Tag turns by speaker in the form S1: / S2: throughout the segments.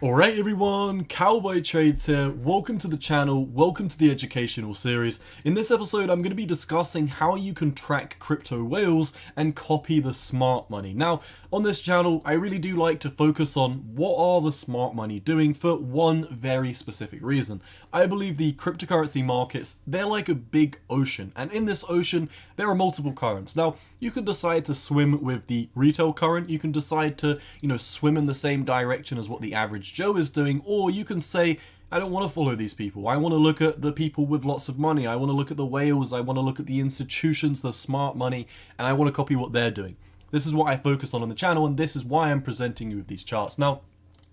S1: Alright everyone, Cowboy Trades here, welcome to the channel, welcome to the educational series. In this episode I'm going to be discussing how you can track crypto whales and copy the smart money. Now on this channel I really do like to focus on what are the smart money doing for one very specific reason. I believe the cryptocurrency markets, they're like a big ocean, and in this ocean there are multiple currents. Now you can decide to swim with the retail current, you can decide to swim in the same direction as what the average Joe is doing, or you can say, I don't want to follow these people. I want to look at the people with lots of money. I want to look at the whales. I want to look at the institutions, the smart money, and I want to copy what they're doing. This is what I focus on the channel, and this is why I'm presenting you with these charts. Now,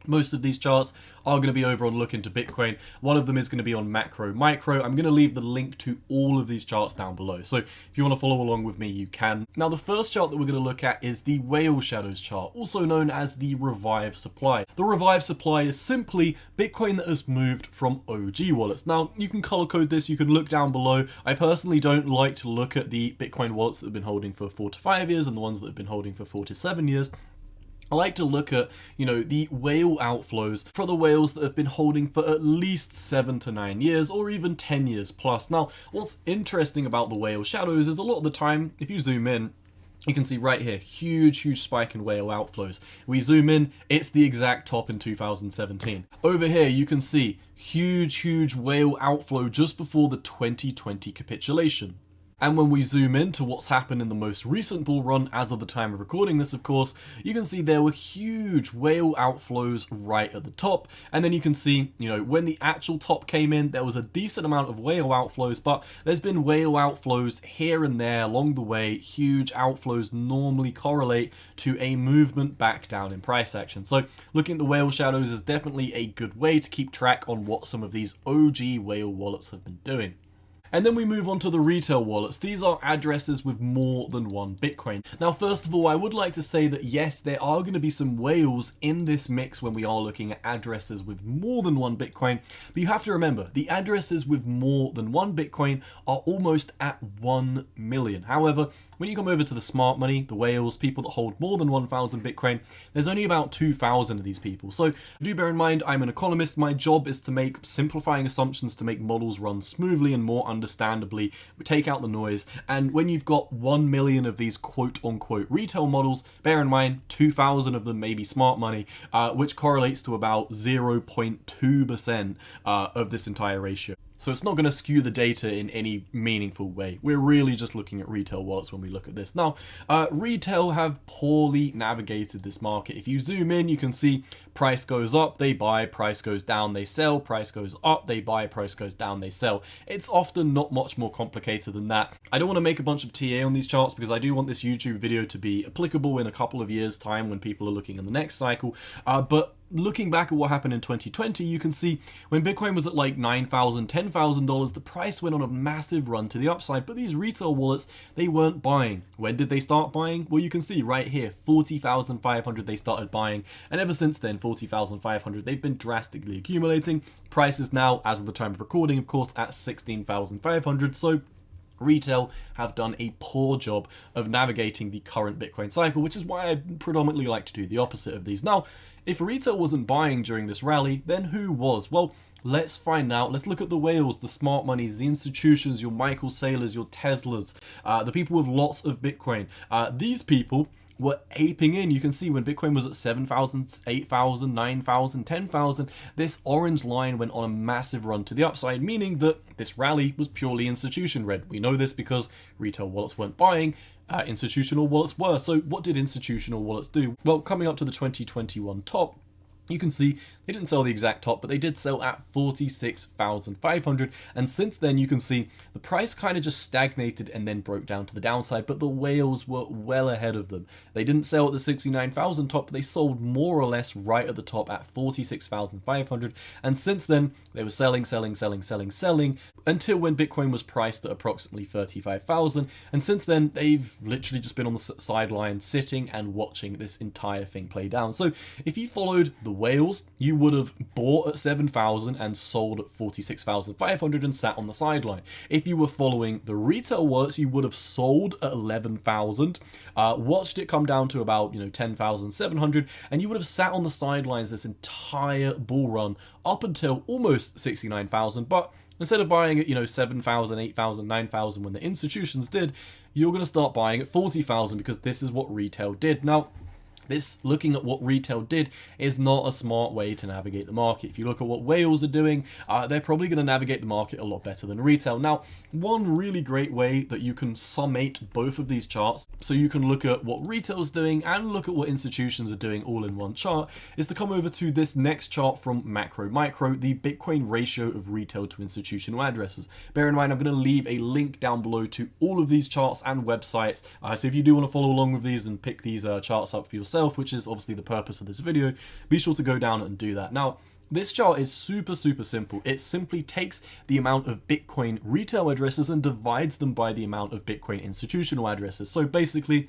S1: most of these charts are going to be over on Look Into Bitcoin. One of them is going to be on Macro Micro. I'm going to leave the link to all of these charts down below. So if you want to follow along with me, you can. Now, the first chart that we're going to look at is the Whale Shadows chart, also known as the Revive Supply. The Revive Supply is simply Bitcoin that has moved from OG wallets. Now, you can color code this. You can look down below. I personally don't like to look at the Bitcoin wallets that have been holding for 4 to 5 years and the ones that have been holding for 4 to 7 years. I like to look at, the whale outflows for the whales that have been holding for at least 7 to 9 years or even 10 years plus. Now, what's interesting about the whale shadows is a lot of the time, if you zoom in, you can see right here, huge spike in whale outflows. We zoom in, it's the exact top in 2017. Over here, you can see huge whale outflow just before the 2020 capitulation. And when we zoom in to what's happened in the most recent bull run, as of the time of recording this of course, you can see there were huge whale outflows right at the top. And then you can see, when the actual top came in, there was a decent amount of whale outflows, but there's been whale outflows here and there along the way. Huge outflows normally correlate to a movement back down in price action. So looking at the whale shadows is definitely a good way to keep track on what some of these OG whale wallets have been doing. And then we move on to the retail wallets. These are addresses with more than one Bitcoin. Now, first of all, I would like to say that yes, there are going to be some whales in this mix when we are looking at addresses with more than one Bitcoin. But you have to remember, the addresses with more than one Bitcoin are almost at 1 million. However, when you come over to the smart money, the whales, people that hold more than 1,000 Bitcoin, there's only about 2,000 of these people. So do bear in mind, I'm an economist. My job is to make simplifying assumptions to make models run smoothly and more understandably, take out the noise. And when you've got 1 million of these quote unquote retail models, bear in mind 2,000 of them may be smart money, which correlates to about 0.2% of this entire ratio. So it's not going to skew the data in any meaningful way. We're really just looking at retail wallets when we look at this. Now, retail have poorly navigated this market. If you zoom in, you can see price goes up, they buy, price goes down, they sell, price goes up, they buy, price goes down, they sell. It's often not much more complicated than that. I don't want to make a bunch of TA on these charts because I do want this YouTube video to be applicable in a couple of years' time when people are looking in the next cycle. But looking back at what happened in 2020, you can see when Bitcoin was at like $9,000, $10,000, the price went on a massive run to the upside, but these retail wallets, they weren't buying. When did they start buying? Well, you can see right here, 40,500 they started buying, and ever since then, 40,500, they've been drastically accumulating. Price is now, as of the time of recording, of course, at 16,500, so retail have done a poor job of navigating the current Bitcoin cycle, which is why I predominantly like to do the opposite of these. Now, if retail wasn't buying during this rally, then who was? Well, let's find out. Let's look at the whales, the smart monies, the institutions, your Michael Saylors, your Teslas, the people with lots of Bitcoin. These people were aping in. You can see when Bitcoin was at 7,000, 8,000, 9,000, 10,000, this orange line went on a massive run to the upside, meaning that this rally was purely institution red. We know this because retail wallets weren't buying, institutional wallets were. So what did institutional wallets do? Well, coming up to the 2021 top, you can see they didn't sell the exact top, but they did sell at 46,500. And since then, you can see the price kind of just stagnated and then broke down to the downside, but the whales were well ahead of them. They didn't sell at the 69,000 top, but they sold more or less right at the top at 46,500. And since then, they were selling until when Bitcoin was priced at approximately 35,000. And since then, they've literally just been on the sideline sitting and watching this entire thing play down. So if you followed the whales, you would have bought at 7,000 and sold at 46,500 and sat on the sideline. If you were following the retail wallets, you would have sold at 11,000, watched it come down to about 10,700, and you would have sat on the sidelines this entire bull run up until almost 69,000. But instead of buying at 7,000, 8,000, 9,000 when the institutions did, you're going to start buying at 40,000 because this is what retail did. Now, this, looking at what retail did, is not a smart way to navigate the market. If you look at what whales are doing, they're probably going to navigate the market a lot better than retail. Now, one really great way that you can summate both of these charts, so you can look at what retail is doing and look at what institutions are doing all in one chart, is to come over to this next chart from Macro Micro, the Bitcoin ratio of retail to institutional addresses. Bear in mind, I'm going to leave a link down below to all of these charts and websites. So if you do want to follow along with these and pick these charts up for yourself, which is obviously the purpose of this video, be sure to go down and do that. Now, this chart is super simple. It simply takes the amount of Bitcoin retail addresses and divides them by the amount of Bitcoin institutional addresses. So basically,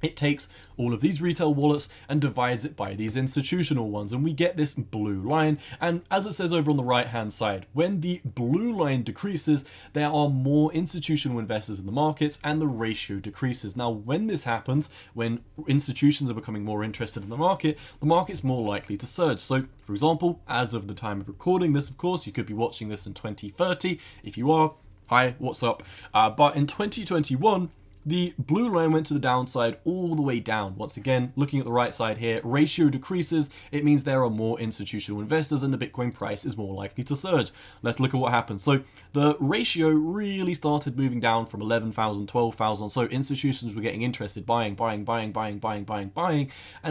S1: it takes all of these retail wallets and divides it by these institutional ones, and we get this blue line. And as it says over on the right hand side, when the blue line decreases, there are more institutional investors in the markets and the ratio decreases. Now, when this happens, when institutions are becoming more interested in the market's more likely to surge. So, for example, as of the time of recording this, of course, you could be watching this in 2030. If you are, hi, what's up? But in 2021, the blue line went to the downside all the way down. Once again, looking at the right side here, ratio decreases. It means there are more institutional investors and the Bitcoin price is more likely to surge. Let's look at what happened. So the ratio really started moving down from 11,000, 12,000. So institutions were getting interested, buying. And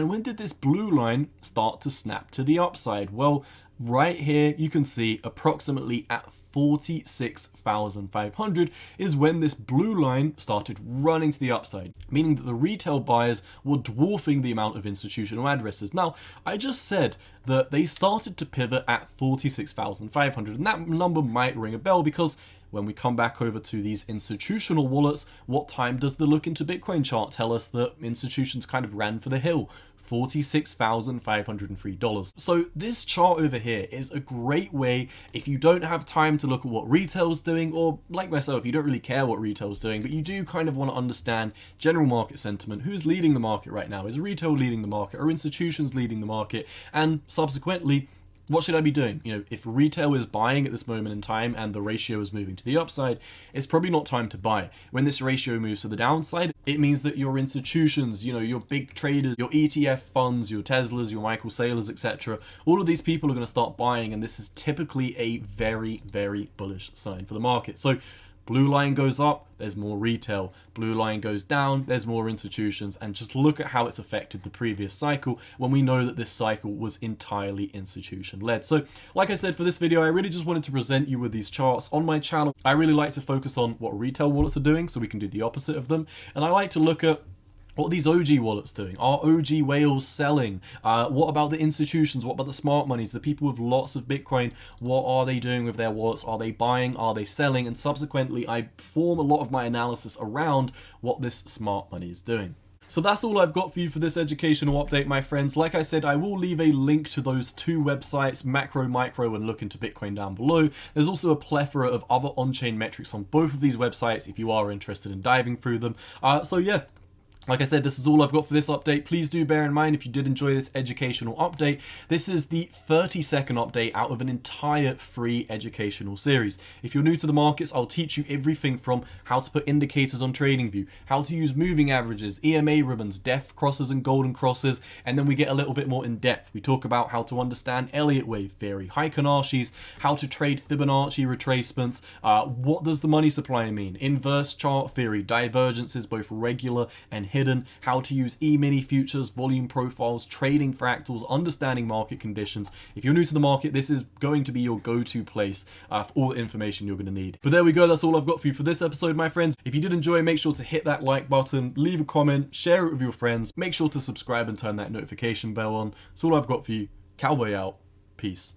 S1: when did this blue line start to snap to the upside? Well, right here, you can see approximately at 46,500 is when this blue line started running to the upside, meaning that the retail buyers were dwarfing the amount of institutional addresses. Now, I just said that they started to pivot at 46,500, and that number might ring a bell because when we come back over to these institutional wallets, what time does the look into Bitcoin chart tell us that institutions kind of ran for the hill? $46,503. So this chart over here is a great way if you don't have time to look at what retail's doing, or like myself, you don't really care what retail's doing, but you do kind of want to understand general market sentiment. Who's leading the market right now? Is retail leading the market? Are institutions leading the market? And subsequently, what should I be doing? If retail is buying at this moment in time and the ratio is moving to the upside, it's probably not time to buy. When this ratio moves to the downside, it means that your institutions, your big traders, your ETF funds, your Teslas, your Michael Saylors, etc., all of these people are going to start buying, and this is typically a very bullish sign for the market. So blue line goes up, there's more retail. Blue line goes down, there's more institutions. And just look at how it's affected the previous cycle when we know that this cycle was entirely institution-led. So, like I said, for this video, I really just wanted to present you with these charts. On my channel, I really like to focus on what retail wallets are doing so we can do the opposite of them. And I like to look at what are these OG wallets doing? Are OG whales selling? What about the institutions? What about the smart monies? The people with lots of Bitcoin, what are they doing with their wallets? Are they buying? Are they selling? And subsequently, I form a lot of my analysis around what this smart money is doing. So that's all I've got for you for this educational update, my friends. Like I said, I will leave a link to those two websites, Macro Micro and Look Into Bitcoin, down below. There's also a plethora of other on-chain metrics on both of these websites if you are interested in diving through them. So yeah. Like I said, this is all I've got for this update. Please do bear in mind, if you did enjoy this educational update, this is the 30-second update out of an entire free educational series. If you're new to the markets, I'll teach you everything from how to put indicators on TradingView, how to use moving averages, EMA ribbons, death crosses and golden crosses, and then we get a little bit more in depth. We talk about how to understand Elliott wave theory, Fibonacci's, how to trade Fibonacci retracements, what does the money supply mean, inverse chart theory, divergences, both regular and hidden, how to use E-mini futures, volume profiles, trading fractals, understanding market conditions. If you're new to the market, this is going to be your go-to place for all the information you're going to need. But there we go, that's all I've got for you for this episode, my friends. If you did enjoy, make sure to hit that like button, leave a comment, share it with your friends, make sure to subscribe and turn that notification bell on. That's all I've got for you. Cowboy out. Peace.